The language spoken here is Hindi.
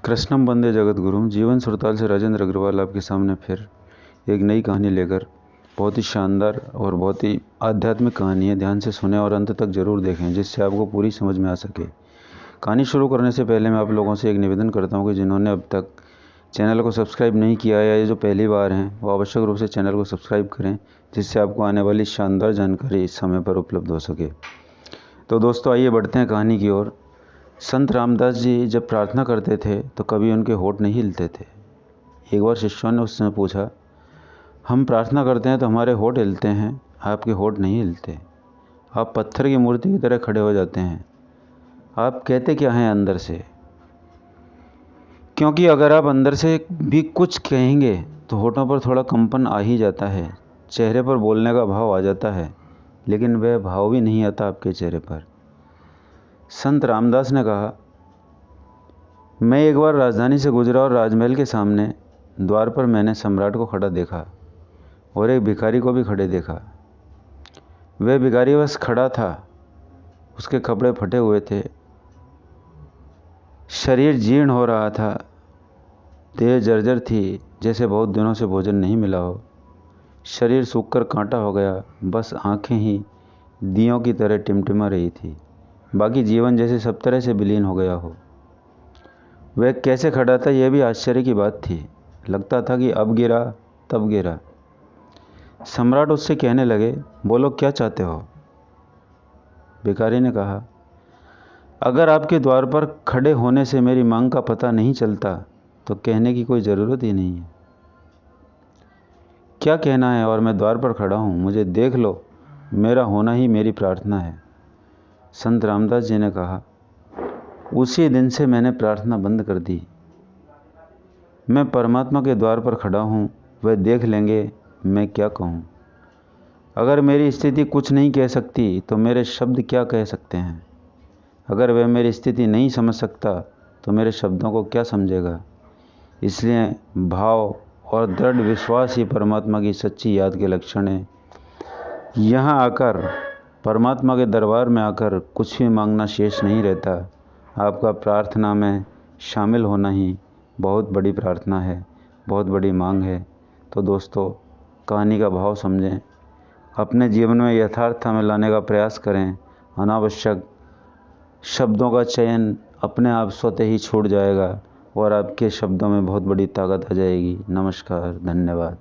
कृष्णम वंदे जगत गुरुम। जीवन सुरताल से राजेंद्र अग्रवाल आपके सामने फिर एक नई कहानी लेकर, बहुत ही शानदार और बहुत ही आध्यात्मिक कहानी है। ध्यान से सुने और अंत तक जरूर देखें, जिससे आपको पूरी समझ में आ सके। कहानी शुरू करने से पहले मैं आप लोगों से एक निवेदन करता हूं कि जिन्होंने अब तक चैनल को सब्सक्राइब नहीं किया है या ये जो पहली बार हैं, वो आवश्यक रूप से चैनल को सब्सक्राइब करें, जिससे आपको आने वाली शानदार जानकारी इस समय पर उपलब्ध हो सके। तो दोस्तों, आइए बढ़ते हैं कहानी की ओर। संत रामदास जी जब प्रार्थना करते थे तो कभी उनके होठ नहीं हिलते थे। एक बार शिष्यों ने उससे पूछा, हम प्रार्थना करते हैं तो हमारे होठ हिलते हैं, आपके होठ नहीं हिलते। आप पत्थर की मूर्ति की तरह खड़े हो जाते हैं। आप कहते क्या हैं अंदर से? क्योंकि अगर आप अंदर से भी कुछ कहेंगे तो होठों पर थोड़ा कंपन आ ही जाता है, चेहरे पर बोलने का भाव आ जाता है, लेकिन वह भाव भी नहीं आता आपके चेहरे पर। संत रामदास ने कहा, मैं एक बार राजधानी से गुजरा और राजमहल के सामने द्वार पर मैंने सम्राट को खड़ा देखा और एक भिखारी को भी खड़े देखा। वह भिखारी बस खड़ा था, उसके कपड़े फटे हुए थे, शरीर जीर्ण हो रहा था, देह जर्जर थी, जैसे बहुत दिनों से भोजन नहीं मिला हो। शरीर सूखकर कांटा हो गया, बस आंखें ही दियों की तरह टिमटिमा रही थी, बाकी जीवन जैसे सब तरह से विलीन हो गया हो। वह कैसे खड़ा था, यह भी आश्चर्य की बात थी। लगता था कि अब गिरा तब गिरा। सम्राट उससे कहने लगे, बोलो क्या चाहते हो? भिखारी ने कहा, अगर आपके द्वार पर खड़े होने से मेरी मांग का पता नहीं चलता तो कहने की कोई ज़रूरत ही नहीं है। क्या कहना है? और मैं द्वार पर खड़ा हूँ, मुझे देख लो, मेरा होना ही मेरी प्रार्थना है। संत रामदास जी ने कहा, उसी दिन से मैंने प्रार्थना बंद कर दी। मैं परमात्मा के द्वार पर खड़ा हूँ, वह देख लेंगे मैं क्या कहूँ। अगर मेरी स्थिति कुछ नहीं कह सकती तो मेरे शब्द क्या कह सकते हैं। अगर वह मेरी स्थिति नहीं समझ सकता तो मेरे शब्दों को क्या समझेगा। इसलिए भाव और दृढ़ विश्वास ही परमात्मा की सच्ची याद के लक्षण है। यहाँ आकर, परमात्मा के दरबार में आकर कुछ भी मांगना शेष नहीं रहता। आपका प्रार्थना में शामिल होना ही बहुत बड़ी प्रार्थना है, बहुत बड़ी मांग है। तो दोस्तों, कहानी का भाव समझें, अपने जीवन में यथार्थ में लाने का प्रयास करें। अनावश्यक शब्दों का चयन अपने आप स्वतः ही छूट जाएगा और आपके शब्दों में बहुत बड़ी ताकत आ जाएगी। नमस्कार, धन्यवाद।